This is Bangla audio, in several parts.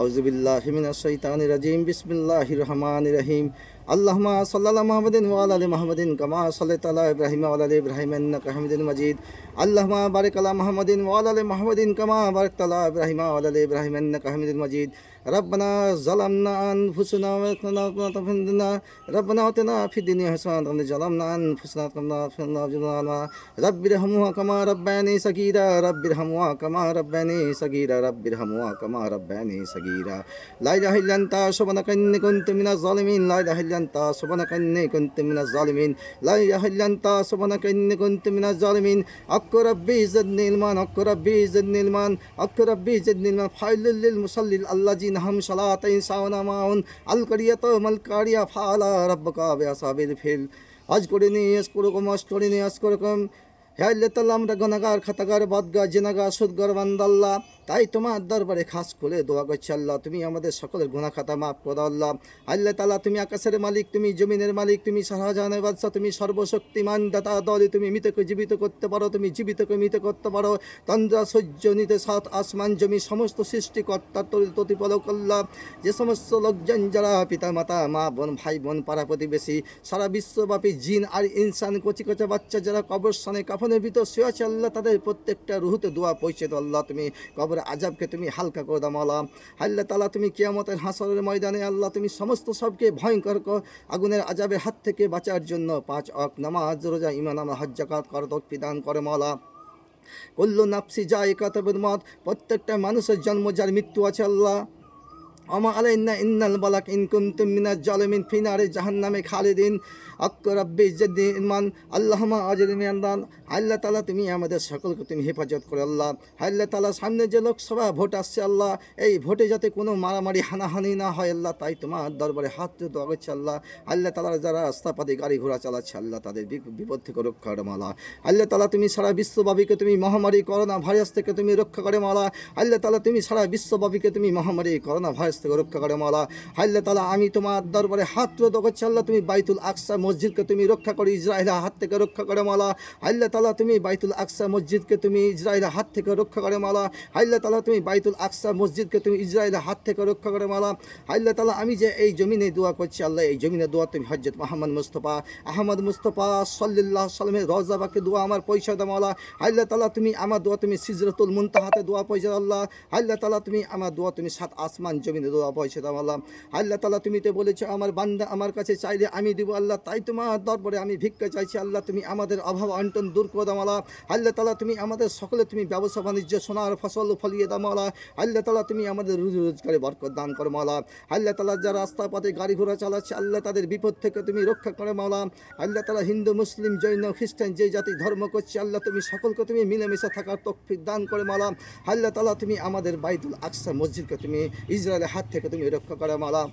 আউযুবিল্লাহি মিনাশ শাইতানির রাজিম। বিসমিল্লাহির রহমানির রহিম। আল্লাহুম্মা সাল্লি আলা মুহাম্মাদিন ওয়া আলা আলি মুহাম্মাদিন কামা সাল্লাইতা আলা ইব্রাহিম ওয়া আলা আলি ইব্রাহিম ইন্নাকা হামিদুম মাজিদ। আল্লাহুম্মা বারিক আলা মুহাম্মাদিন ওয়া আলা আলি মুহাম্মাদিন কামা বারাকতা আলা ইব্রাহিম ওয়া আলা আলি ইব্রাহিম ইন্নাকা হামিদুম মাজিদ। রব্বানা যালামনা আনফুসানা ওয়া ইন তাগফিরনা রব্বানা আতিনা ফিদ দুনিয়া হাসানাতান ওয়া যালামনা আনফুসানা ওয়া রাব্বিরহামহুমা কামা রাব্বায়ানি সাগীরা রাব্বিরহামহুমা কামা রাব্বায়ানি সাগীরা রাব্বিরহামহুমা কামা রাব্বায়ানি সাগীরা। লা ইলাহা ইল্লা আনতা সুবহানাকা ইন্নী কুনতু মিনাজ জালিমিন। লা ইলাহা ইল্লা আনতা সুবহানাকা ইন্নী কুনতু মিনাজ জালিমিন। লা ইলাহা ইল্লা আনতা সুবহানাকা ইন্নী কুনতু মিনাজ জালিমিন। আক্কু রাব্বি জিদনি ইলমান, আক্কু রাব্বি জিদনি ইলমান, আক্কু রাব্বি জিদনি ইলমান। ফাইলুল লিল মুসাল্লিল আল্লাযিনা হাম সালাতাইন সাওনা মাউন আল কারিয়াতু মাল কারিয়া ফালা রাব্বুকা বিআসাবিল ফিল। আজ করিনি আজকুরকুম আজ করিনি আজকুরকুম। হে আল্লাহ তাআলা, আমরা গুনাহগার, খাতাগার, বদগার, জিনাগার, সুদগার বান্দা আল্লাহ, তাই তোমার দরবারে খাস করে দোয়া করছি আল্লাহ, তুমি আমাদের সকলের গুনাহ খাতা মাফ করে দাও আল্লাহ। আল্লাহ তাআলা, তুমি আকাশের মালিক, তুমি জমিনের মালিক, তুমি শাহজাহানের বাদশা, তুমি সর্বশক্তিমান দাতা দলে, তুমি মৃতকে জীবিত করতে পারো, তুমি জীবিতকে মৃত করতে পারো। তন্দ্রা সূর্য নিতে সাত আসমান জমি সমস্ত সৃষ্টিকর্তার প্রতিপালক আল্লাহ। যে সমস্ত লোকজন যারা পিতা মাতা মা বোন ভাই বোন পাড়া প্রতিবেশী সারা বিশ্বব্যাপী জিন আর ইনসান কচি কচি বাচ্চা যারা কবরস্থানে কাফনের ভিতর শুয়ে আছে আল্লাহ, তাদের প্রত্যেকটা রুহুতে দোয়া পৌঁছে দাও আল্লাহ। তুমি কবর আজাবকে তুমি হালকা করে দাও মাওলা। আল্লাহ তাআলা, তুমি কিয়ামতের হাসরের ময়দানে আল্লাহ, তুমি সমস্ত সবকে ভয়ঙ্কর আগুনের আজাবের হাত থেকে বাঁচার জন্য 5 ওয়াক্ত নামাজ, রোজা, ঈমান, আমল, হজ, যাকাত কর তৌফিক দান করে মাওলা। কুল্লু নাফসি যায়িকাতুল মউত, প্রত্যেকটা মানুষের জন্ম যার মৃত্যু আছে আল্লাহ। আমা আলাইনা ইন্নাল বালাক ইন কুনতুম মিনাজ জালিমিন ফি নারি জাহান্নামে খালিদিন। আক্কু রাব্বি জিদনি ইলমান আল্লাহুম্মা আজরিনি আনদান। আল্লাহ তাআলা, তুমি আমাদের সকলকে তুমি হেফাজত করে আল্লাহ। আল্লাহ তাআলা, সামনে যে লোকসভা ভোট আসছে আল্লাহ, এই ভোটে যাতে কোনো মারামারি হানাহানি না হয় আল্লাহ, তাই তোমার দরবারে হাত দোয়া করছে আল্লাহ। আল্লাহ তাআলা, যারা রাস্তাপাতে গাড়ি ঘোড়া চালাচ্ছে আল্লাহ, তাদের বিপদ থেকে রক্ষা করে মাওলা। আল্লাহ তাআলা, তুমি সারা বিশ্বব্যাপীকে তুমি মহামারী করোনা ভাইরাস থেকে তুমি রক্ষা করে মাওলা। আল্লাহ তাআলা, তুমি সারা বিশ্বব্যাপীকে তুমি মহামারী করোনা ভাইরাস থেকে রক্ষা করে মাওলা। আল্লাহ তাআলা, আমি তোমার দরবারে হাত দোয়া করছি আল্লাহ, তুমি বাইতুল আকসা মসজিদকে তুমি রক্ষা করে ইসরায়েলের হাত থেকে রক্ষা করে মাওলা। আল্লাহ তাআলা, তুমি বাইতুল আকসা মসজিদকে তুমি ইসরায়েলের হাত থেকে রক্ষা করে মাওলা। আল্লাহ তাআলা, তুমি বাইতুল আকসা মসজিদকে তুমি ইসরায়েলের হাত থেকে রক্ষা করে মাওলা। আল্লাহ তাআলা, আমি যে এই জমিনে দোয়া করছি আল্লাহ, এই জমিনে দোয়া তুমি হযরত মুহাম্মদ মুস্তাফা আহমদ মুস্তাফা সাল্লাল্লাহু আলাইহি সাল্লামের রওজা পাকে দোয়া আমার পয়সা দাও মাওলা। আল্লাহ তাআলা, তুমি আমার দোয়া তুমি সিদরাতুল মুনতাহাতে দোয়া পয়সা দাও আল্লাহ। আল্লাহ তাআলা, তুমি আমার দোয়া তুমি 7 আসমান জমিনে দোয়া পয়সা দাও আল্লাহ। আল্লাহ তাআলা, তুমি তো বলেছো আমার বান্দা আমার কাছে চাইলে আমি দিব আল্লাহ, তাই তোমার দরবারে আমি ভিক্ষা চাইছি আল্লাহ, তুমি আমাদের অভাব অনটন দূর করে দাও মাওলা। আল্লাহ তাআলা, তুমি আমাদের সকলে তুমি ব্যবসা বাণিজ্য সোনার ফসল ফলিয়ে দাও মাওলা। আল্লাহ তাআলা, তুমি আমাদের রুজি রোজগারে বরকত দান করো মাওলা। আল্লাহ তাআলা, যারা রাস্তা পথে গাড়ি ঘোড়া চালাচ্ছে আল্লাহ, তাদের বিপদ থেকে তুমি রক্ষা করে মাওলা। আল্লাহ তাআলা, হিন্দু মুসলিম জৈন খ্রিস্টান যে জাতি ধর্ম করছে আল্লাহ, তুমি সকলকে তুমি মিলেমিশে থাকার তৌফিক দান করে মাওলা। আল্লাহ তাআলা, তুমি আমাদের বাইতুল আকসা মসজিদকে তুমি ইসরায়েলের হাত থেকে তুমি রক্ষা করে মাওলা।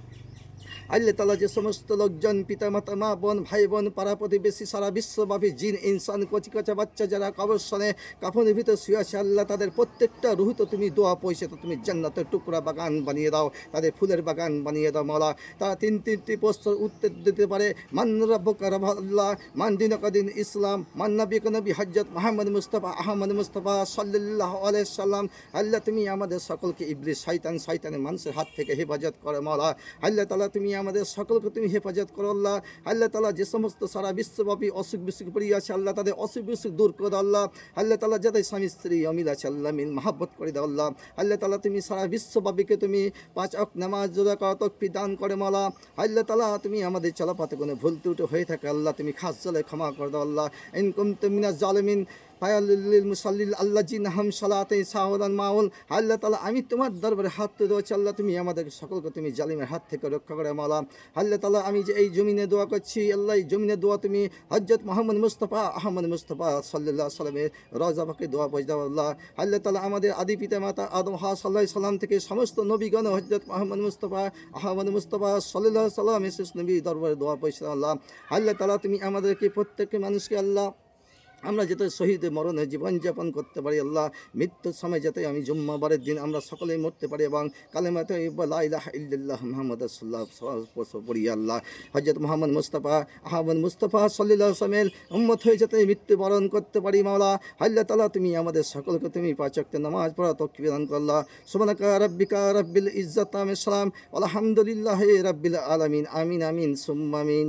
আল্লাহ তাআলা, যে সমস্ত লোকজন পিতা মাতা মা বোন ভাই বোন পাড়া প্রতিবেশী সারা বিশ্বব্যাপী জিন ইনসান কচি কচা বাচ্চা যারা কবরস্থানে কাফনের ভিতর শুয়ে আছে আল্লাহ, তাদের প্রত্যেকটা রুহুতে তুমি দোয়া পয়সা তো তুমি জান্নাতের টুকরা বাগান বানিয়ে দাও, তাদের ফুলের বাগান বানিয়ে দাও মাওলা। তারা তিনটি প্রশ্নের উত্তর দিতে পারে, মান রাব্বুকা রাব্বুল্লাহ, মান দিনুকা দিন ইসলাম, মান নবিয়ুকা নবী হযরত মুহাম্মদ মুস্তাফা আহমদ মুস্তাফা সাল্লাল্লাহু আলাইহি সাল্লাম। আল্লাহ, তুমি আমাদের সকলকে ইবলিস শয়তানের মানুষের হাত থেকে হেফাজত করে মাওলা। আল্লাহ তাআলা, তুমি আমাদের সকলকে তুমি হেফাজত করো আল্লাহ। আল্লাহ তাআলা, যে সমস্ত সারা বিশ্বব্যাপী অসুখ বিসুখ পড়িয়ে আছে আল্লাহ, তাদের অসুখ বিসুখ দূর করে দাও আল্লাহ। আল্লাহ তাআলা, যাদের স্বামী স্ত্রী অমিল আছে আল্লাহ, মিল মহাব্বত করে দাও আল্লাহ। আল্লাহ তাআলা, তুমি সারা বিশ্বব্যাপীকে তুমি 5 ওয়াক্ত নামাজ রোজা করা তৌফিক দান করে মাওলা। আল্লাহ তাআলা, তুমি আমাদের চলাপথে কোনো ভুল ত্রুটি হয়ে থাকে আল্লাহ, তুমি খাস জলে ক্ষমা করে দাও আল্লাহ। ইন কুনতুম মিনাজ জালিমিন ফায়ালিল মুসাল্লিল আল্লাযিনা হাম সালাতাইন সাওয়াদান মাউল। আল্লাহ তাআলা, আমি তোমার দরবারে হাত ধরেছি আল্লাহ, তুমি আমাদের সকলকে তুমি জালিমের হাত থেকে রক্ষা করে মাওলা। আল্লাহ তাআলা, আমি যে এই জমিনে দোয়া করছি আল্লাহ, এই জমিনে দোয়া তুমি হযরত মুহাম্মদ মুস্তাফা আহমদ মুস্তাফা সাল্লাল্লাহু আলাইহি সাল্লামের রওজা পাকে দোয়া পৌঁছে দাও আল্লাহ। আল্লাহ তাআলা, আমাদের আদি পিতা মাতা আদম হাওয়া সাল্লাল্লাহু আলাইহি সাল্লাম থেকে সমস্ত নবীগণ হযরত মুহাম্মদ মুস্তাফা আহমদ মুস্তাফা সাল্লাল্লাহু আলাইহি সাল্লামের শেষ নবী দরবারে দোয়া পৌঁছে দাও আল্লাহ। আল্লাহ তাআলা, তুমি আমাদেরকে প্রত্যেককে মানুষকে আল্লাহ আমরা যাতে শহীদ মরণে জীবনযাপন করতে পারি আল্লাহ, মৃত্যুর সময় যাতে আমি জুম্মাবারের দিন আমরা সকলেই মরতে পারি এবং কালেমা তাইয়্যিবা লা ইলাহা ইল্লাল্লাহ মুহাম্মাদুর রাসূলুল্লাহ পড়ি আল্লাহ। হযরত মুহাম্মদ মুস্তাফা আহমদ মুস্তাফা সাল্লাল্লাহু আলাইহি ওয়াসাল্লামের উম্মত হয়ে যাতে মৃত্যুবরণ করতে পারি মাওলা। আল্লাহ তাআলা তুমি আমাদের সকলকে তুমি পাঁচ ওয়াক্ত নামাজ পড়া তৌফিক দান করো আল্লাহ। সুবহানাকা রাব্বিকা রাব্বিল ইজ্জাতি আম্মা ইয়াসিফুন ওয়া আলহামদুলিল্লাহি রাব্বিল আলামিন। আমিন আমিন সুম্মা আমিন।